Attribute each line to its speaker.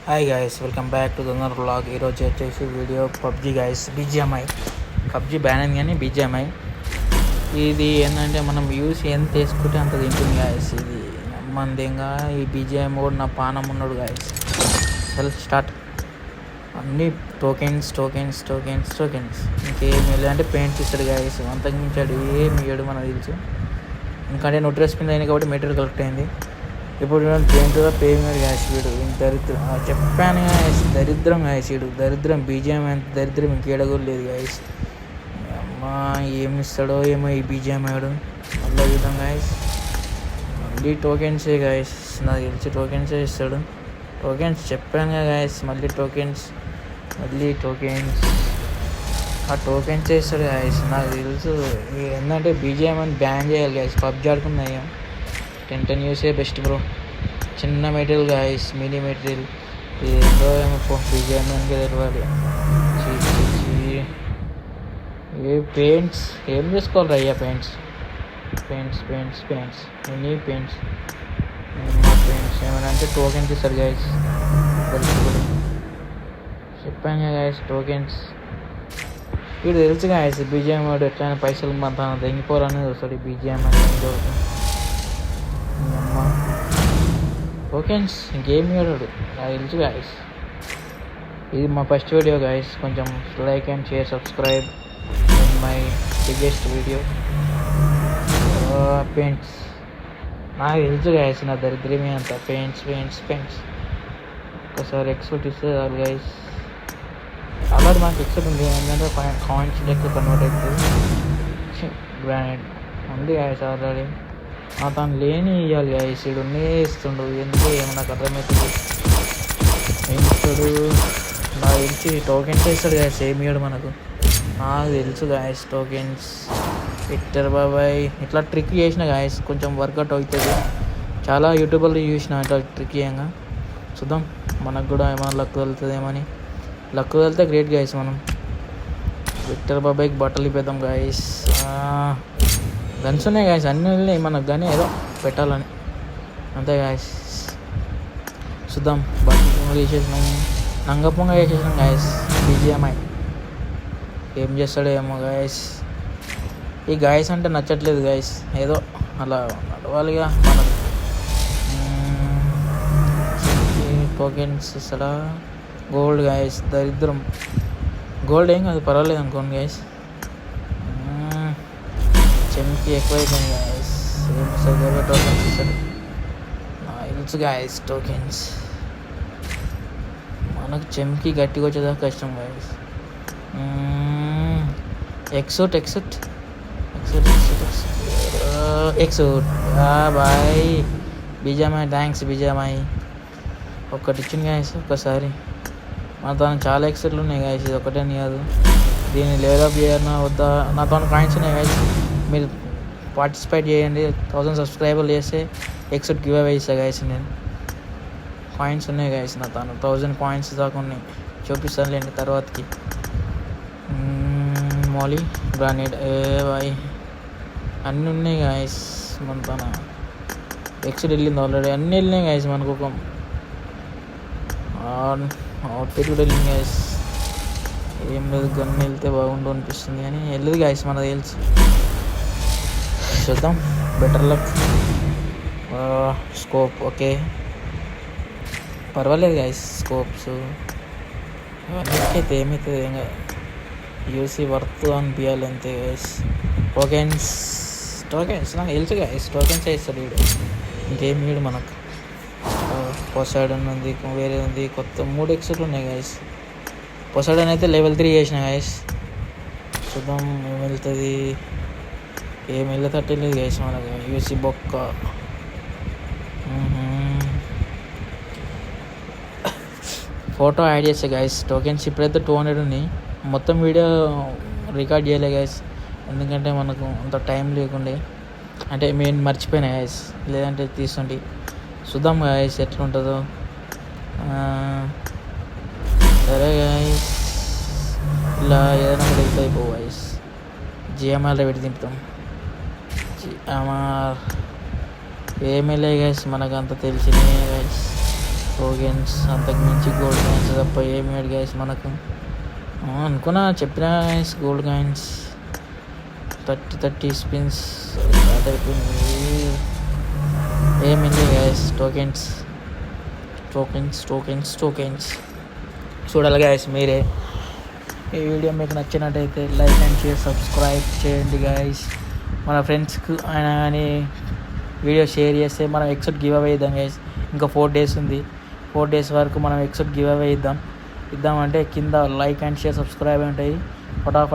Speaker 1: Hi guys, welcome back to Dongar blog. ఈరోజు వచ్చేసి video PUBG guys. BGMI PUBG ban అయింది కానీ బీజిఎంఐ ఇది ఏంటంటే మనం యూస్ ఎంత తీసుకుంటే అంత తింటుంది గాయస్. ఇది మందిగా ఈ బీజిఎం కూడా నా పానం ఉన్నాడు గాయస్. సెల్ఫ్ స్టార్ట్ అన్ని టోకెన్స్ టోకెన్స్ టోకెన్స్ టోకెన్స్ ఇంకేం లేదంటే పెయింట్స్ ఇస్తాడు గాయస్. అంతకు మించాడు ఏమి ఇయ్యాడు మనకు తెలుసు. ఎందుకంటే నోట్రెస్ పిన్ అయింది కాబట్టి మెటీరియల్ కలెక్ట్ అయింది. ఇప్పుడు పెయింట్గా పేమెంట్ గాయస్. వీడు దరిద్రం చెప్పాను గాయస్, దరిద్రం గాయస్. వీడు దరిద్రం బీజిఎం ఎంత దరిద్రం ఇంకేడగూరు లేదు గాయస్. అమ్మా ఏమి ఇస్తాడో ఏమో ఈ బీజిఎం ఆడు మళ్ళీ చూద్దాం గాయస్. మళ్ళీ టోకెన్సే గాయస్, నాకు తెలిసి టోకెన్సే ఇస్తాడు. టోకెన్స్ చెప్పాను కదా గాయస్, మళ్ళీ టోకెన్స్ ఆ టోకెన్సే ఇస్తాడు గాయస్. నాకు తెలుసు ఏంటంటే బీజిఎం అని బ్యాన్ చేయాలి guys. PUBG ఆడుకున్నాయి 10 you say best bro. చిన్న మెటీరియల్ గాయస్, మినీ మెటీరియల్. ఏందో ఏమో బీజిఎం అని తెలవాలి. ఏ పెయింట్స్ ఏం చేసుకోవాలి అయ్యా? పెయింట్స్ ఎనీ పెయింట్స్ ఏమైనా అంటే టోకెన్స్ ఇస్తారు గాయస్. చెప్పాను కదా గాయస్, టోకెన్స్. వీడు తెలుసు గాయస్ బీజిఎం వాడు ఎట్లయినా పైసలు మన తెంగిపోవాలని చూస్తాడు బీజిఎం అని. అమ్మ టోకెన్స్ ఇంకేం ఆడాడు నాకు తెలుసు గాయస్. ఇది మా ఫస్ట్ వీడియో గాయస్. కొంచెం like and share, subscribe in my biggest video. Paints నాకు తెలుసు గాయస్, నా దరిద్రమే అంత. పెయింట్స్ ఒకసారి ఎక్స్పెక్ట్ ఇస్తే చాలు గాయస్. ఆల్రెడీ మనకు ఎక్స్పెక్ట్ ఉంది ఏంటంటే కాయిన్స్ లెక్క కన్వర్ట్ అవుతుంది. గ్రానైట్ ఉంది గాయస్ ఆల్రెడీ. తను లేని ఇవ్వాలి గాయస్. ఇడు ఇస్తుండు ఎందుకు ఏమో నాకు అర్థమవుతుంది. ఏం ఇస్తాడు? నాకు తెలిసి టోకెన్స్ ఇస్తాడు గాయస్. ఏమి ఇవ్వడు మనకు. నాకు తెలుసు గాయస్ టోకెన్స్. విక్టర్ బాబాయ్ ఇట్లా ట్రిక్ చేసిన గాయస్, కొంచెం వర్కౌట్ అవుతుంది. చాలా యూట్యూబర్లు చూసిన ఇట్లా ట్రిక్ చేయంగా. చూద్దాం మనకు కూడా ఏమైనా లక్ వెళ్తుందేమని. లక్ వెళ్తే గ్రేట్ గాయస్. మనం విక్టర్ బాబాయ్కి బట్టలు ఇప్పేద్దాం గాయస్. గన్స్ ఉన్నాయి గాయస్, అన్నీ ఉన్నాయి మనకు, కానీ ఏదో పెట్టాలని అంతే గాయస్. చూద్దాం. బట్టలు వేసేసినాం, నంగపొంగ వేసేసినాం గాయస్. బీజిఎంఐ ఏం చేస్తాడో ఏమో గాయస్. ఈ గాయస్ అంటే నచ్చట్లేదు గాయస్, ఏదో అలా నడవాలిగా మనకు. టోకెన్స్ ఇస్తాడా? గోల్డ్ గాయస్, దరిద్రం. గోల్డ్ ఏం కాదు, పర్వాలేదు అనుకోండి గాయస్. చెమ్కి ఎక్కువైపోయింది గాయస్. టోకెన్స్ ఇస్తాడు తెలుసు గాయస్. టోకెన్స్ మనకు చెమ్కి గట్టిగా వచ్చేదాకా కష్టం గాయస్. ఎక్సూట్ బాయ్. BGMI thanks. బీజిఎంఐ ఒక్కటి ఇచ్చింది గాయస్. ఒక్కసారి మన తను చాలా ఎక్సెట్లు ఉన్నాయి గాయస్. ఇది ఒకటే కాదు, దీన్ని లెవెలప్ చేయన్నా వద్దా? నాతో కాయిన్స్ ఉన్నాయి గాయస్. మీరు పార్టిసిపేట్ చేయండి. 1000 సబ్స్క్రైబర్లు చేస్తే ఎక్సెట్ గివ్ అవే ఇస్తా గాయస్. నేను కాయిన్స్ ఉన్నాయి గాయస్, నా తను 1000 కాయిన్స్ దాకా ఉన్నాయి. చూపిస్తానులేండి తర్వాతకి. మోలీ గ్రానైట్ బాయ్ అన్నీ ఉన్నాయి గాయస్. మన తన ఎక్సెట్ వెళ్ళింది ఆల్రెడీ, అన్నీ వెళ్ళినాయి గాయస్. మనకు ఒక అవుట్ఫిట్ కూడా వెళ్ళింది గాయస్. ఏం లేదు, గన్ వెళ్తే బాగుండు అనిపిస్తుంది కానీ వెళ్ళదు గాయస్ మనకు తెలుసు. చూద్దాం. Better luck. స్కోప్ ఓకే, పర్వాలేదు గాయస్. స్కోప్స్ అయితే ఏమవుతుంది ఏం కాదు. యూసీ వర్త్ అనిపించాలి అంతే గాయస్. టోకెన్స్ నాకు తెలుసు గాయస్. టోకెన్స్ వేస్తాడు వీడు, ఇంకేం వీడు మనకు. పొసైడన్ ఉంది, వేరే ఉంది, కొత్త 3 ఎక్సెట్లు ఉన్నాయి గాయస్. పొసైడన్ అయితే లెవెల్ 3 చేసిన గాయస్. చూద్దాం ఏం వెళ్తుంది. ఏం వెళ్ళతట్టలేదు గాయస్ మనకు. యూసీ బొక్క. ఫోటో యాడ్ చేస్తే గాయస్ టోకెన్స్ ఇప్పుడైతే 200 ఉన్నాయి. మొత్తం వీడియో రికార్డ్ చేయలే గాయస్, ఎందుకంటే మనకు అంత టైం లేకుండే. అంటే మేము మర్చిపోయినా గాయస్, లేదంటే తీస్తుంటే. చూద్దాం గాయస్ ఎట్లుంటుందో. సరే గాయస్, ఇలా ఏదైనా కూడా వెళ్తే అయిపో గాయస్. జిఎంఆర్లో పెట్టి దింపుతాం. జిఎంఆర్ ఏమీ లే గాయస్, మనకు అంత తెలిసినే గాయస్. టోకెన్స్ అంతకు మించి గోల్డ్ కాయిన్స్ తప్ప ఏమి లేదు గైస్ మనకు. అనుకున్నా చెప్పిన guys gold coins 30 spins start అయిపోయింది. ఏమి గైస్ టోకెన్స్ చూడాలి గైస్ మీరే. ఈ వీడియో మీకు నచ్చినట్టయితే లైక్ అండ్ షేర్ సబ్స్క్రైబ్ చేయండి గైస్. మన ఫ్రెండ్స్కి ఆయన కానీ వీడియో షేర్ చేస్తే మనం ఎక్సెప్ట్ గివ్ అవే ఇద్దాం గైస్. ఇంకా 4 days ఉంది. 4 days వరకు మనం ఎక్సెప్ట్ గివ్ అవే ఇద్దామంటే కింద లైక్ అండ్ షేర్ సబ్స్క్రైబ్ ఉంటాయి. ఫటాఫట్